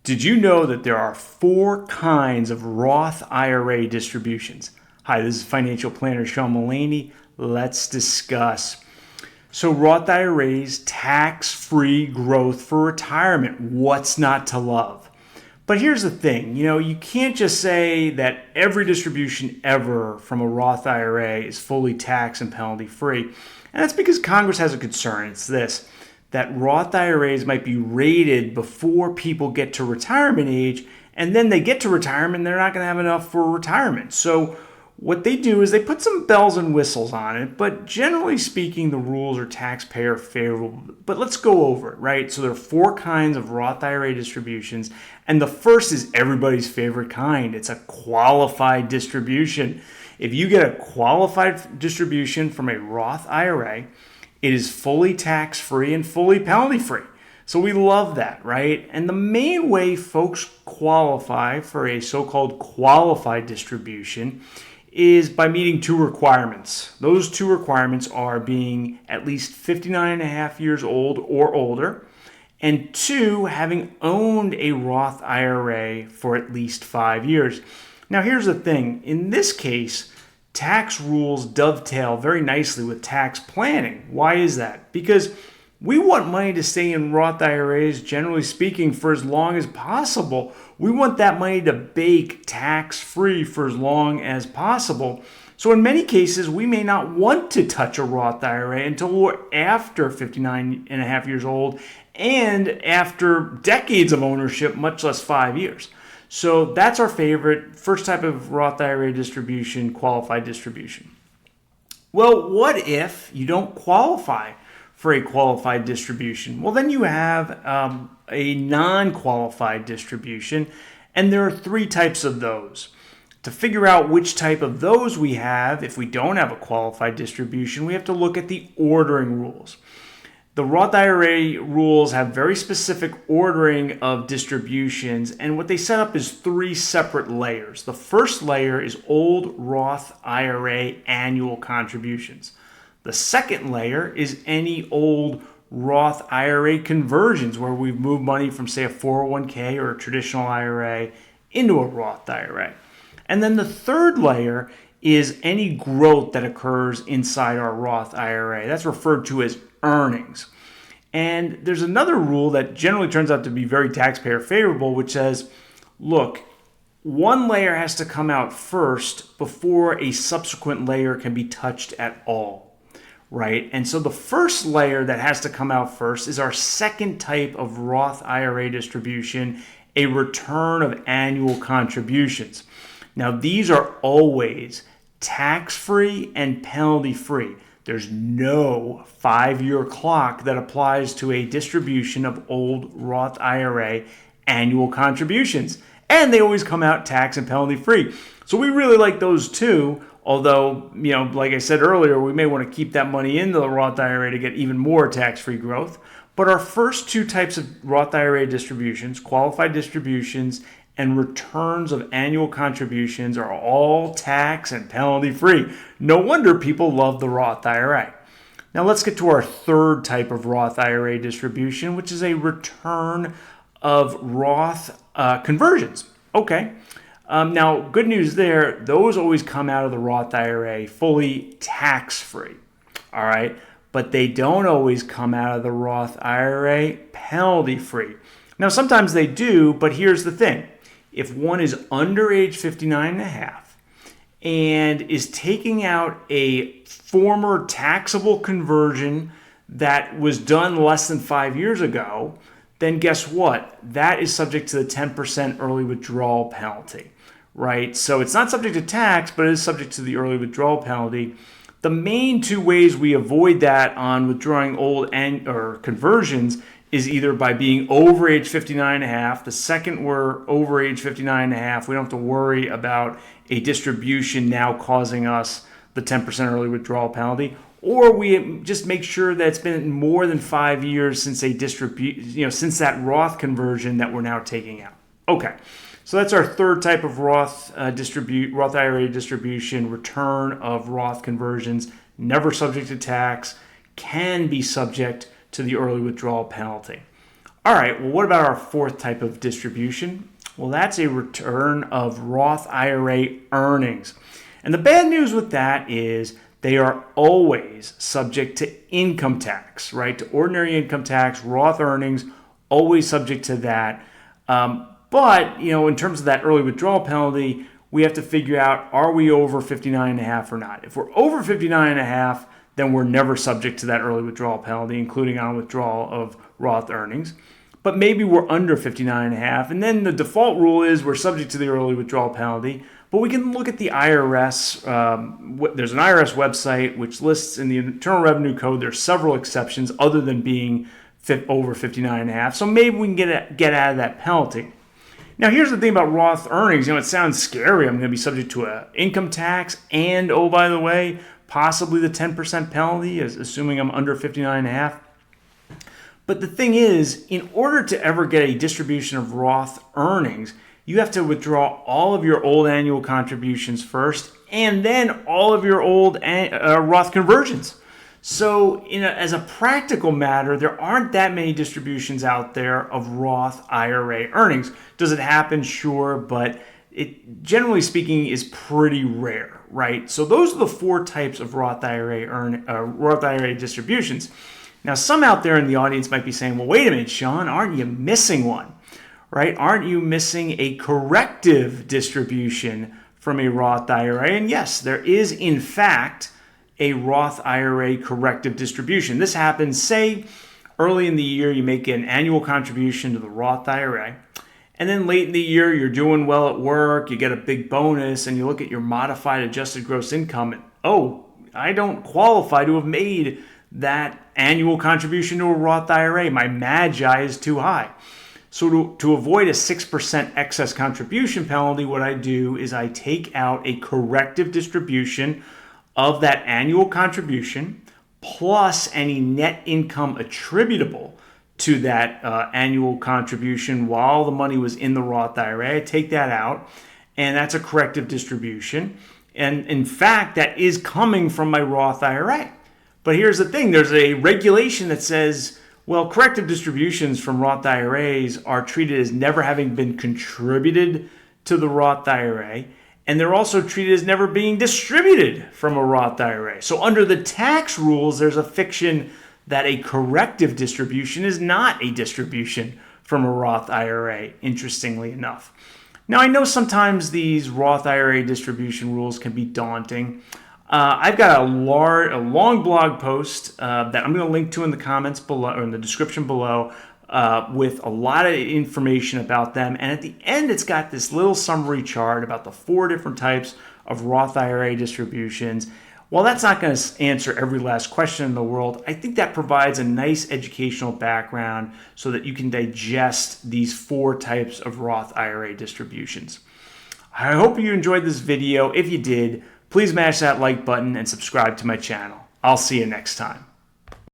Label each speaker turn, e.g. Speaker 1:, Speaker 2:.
Speaker 1: Did you know that there are 4 kinds of Roth IRA distributions? Hi, this is financial planner Sean Mullaney. Let's discuss. So Roth IRAs, tax-free growth for retirement. What's not to love? But here's the thing, you can't just say that every distribution ever from a Roth IRA is fully tax and penalty free. And that's because Congress has a concern. It's this, that Roth IRAs might be rated before people get to retirement age, and then they get to retirement and they're not going to have enough for retirement. So what they do is they put some bells and whistles on it, but generally speaking, the rules are taxpayer favorable. But let's go over it, right? So there are 4 kinds of Roth IRA distributions, and the first is everybody's favorite kind. It's a qualified distribution. If you get a qualified distribution from a Roth IRA, it is fully tax-free and fully penalty-free. So we love that, right? And the main way folks qualify for a so-called qualified distribution is by meeting 2 requirements. Those 2 requirements are being at least 59 and a half years old or older, and 2, having owned a Roth IRA for at least 5 years. Now here's the thing. In this case, tax rules dovetail very nicely with tax planning. Why is that? Because we want money to stay in Roth IRAs, generally speaking, for as long as possible. We want that money to bake tax-free for as long as possible. So in many cases, we may not want to touch a Roth IRA until we're after 59 and a half years old and after decades of ownership, much less 5 years. So that's our favorite first type of Roth IRA distribution, qualified distribution. Well, what if you don't qualify for a qualified distribution? Well, then you have a non-qualified distribution, and there are 3 types of those. To figure out which type of those we have, if we don't have a qualified distribution, we have to look at the ordering rules. The Roth IRA rules have very specific ordering of distributions, and what they set up is 3 separate layers. The first layer is old Roth IRA annual contributions. The second layer is any old Roth IRA conversions where we've moved money from, say, a 401k or a traditional IRA into a Roth IRA. And then the third layer is any growth that occurs inside our Roth IRA. That's referred to as earnings. And there's another rule that generally turns out to be very taxpayer favorable, which says, look, one layer has to come out first before a subsequent layer can be touched at all, right? And so the first layer that has to come out first is our second type of Roth IRA distribution, a return of annual contributions. Now, these are always tax-free and penalty-free. There's no 5-year clock that applies to a distribution of old Roth IRA annual contributions. And they always come out tax and penalty free. So we really like those 2, although, like I said earlier, we may want to keep that money in the Roth IRA to get even more tax-free growth. But our first 2 types of Roth IRA distributions, qualified distributions and returns of annual contributions, are all tax and penalty free. No wonder people love the Roth IRA. Now let's get to our third type of Roth IRA distribution, which is a return of Roth conversions. Okay. Now, good news there, those always come out of the Roth IRA fully tax-free. All right. But they don't always come out of the Roth IRA penalty-free. Now, sometimes they do, but here's the thing. If one is under age 59 and a half and is taking out a former taxable conversion that was done less than 5 years ago, then guess what? That is subject to the 10% early withdrawal penalty, right? So it's not subject to tax, but it is subject to the early withdrawal penalty. The main 2 ways we avoid that on withdrawing old or conversions is either by being over age 59 and a half. The second we're over age 59 and a half, we don't have to worry about a distribution now causing us the 10% early withdrawal penalty. Or we just make sure that it's been more than 5 years since since that Roth conversion that we're now taking out. Okay, so that's our third type of Roth IRA distribution, return of Roth conversions, never subject to tax, can be subject to the early withdrawal penalty. All right, well, what about our fourth type of distribution? Well, that's a return of Roth IRA earnings. And the bad news with that is they are always subject to income tax, right? To ordinary income tax, Roth earnings, always subject to that. But, in terms of that early withdrawal penalty, we have to figure out, are we over 59.5 or not? If we're over 59.5, then we're never subject to that early withdrawal penalty, including on withdrawal of Roth earnings. But maybe we're under 59.5, and then the default rule is we're subject to the early withdrawal penalty. But we can look at the IRS. There's an IRS website which lists in the Internal Revenue Code there's several exceptions other than being over 59.5. So maybe we can get out of that penalty. Now, here's the thing about Roth earnings. It sounds scary. I'm going to be subject to an income tax and, oh, by the way, possibly the 10% penalty, assuming I'm under 59.5. But the thing is, in order to ever get a distribution of Roth earnings, you have to withdraw all of your old annual contributions first and then all of your old Roth conversions. So as a practical matter, there aren't that many distributions out there of Roth IRA earnings. Does it happen? Sure, but it, generally speaking, is pretty rare, right? So those are the four types of Roth IRA distributions. Now, some out there in the audience might be saying, well, wait a minute, Sean, aren't you missing one, right? Aren't you missing a corrective distribution from a Roth IRA? And yes, there is, in fact, a Roth IRA corrective distribution. This happens, say, early in the year, you make an annual contribution to the Roth IRA. And then late in the year, you're doing well at work, you get a big bonus, and you look at your modified adjusted gross income, and, oh, I don't qualify to have made that annual contribution to a Roth IRA. My MAGI is too high. So to avoid a 6% excess contribution penalty, what I do is I take out a corrective distribution of that annual contribution plus any net income attributable to that annual contribution while the money was in the Roth IRA. I take that out, and that's a corrective distribution. And in fact, that is coming from my Roth IRA. But here's the thing, there's a regulation that says, well, corrective distributions from Roth IRAs are treated as never having been contributed to the Roth IRA, and they're also treated as never being distributed from a Roth IRA. So under the tax rules, there's a fiction that a corrective distribution is not a distribution from a Roth IRA, interestingly enough. Now, I know sometimes these Roth IRA distribution rules can be daunting. I've got a long blog post that I'm going to link to in the comments below, or in the description below, with a lot of information about them. And at the end, it's got this little summary chart about the 4 different types of Roth IRA distributions. While that's not going to answer every last question in the world, I think that provides a nice educational background so that you can digest these 4 types of Roth IRA distributions. I hope you enjoyed this video. If you did, please mash that like button and subscribe to my channel. I'll see you next time.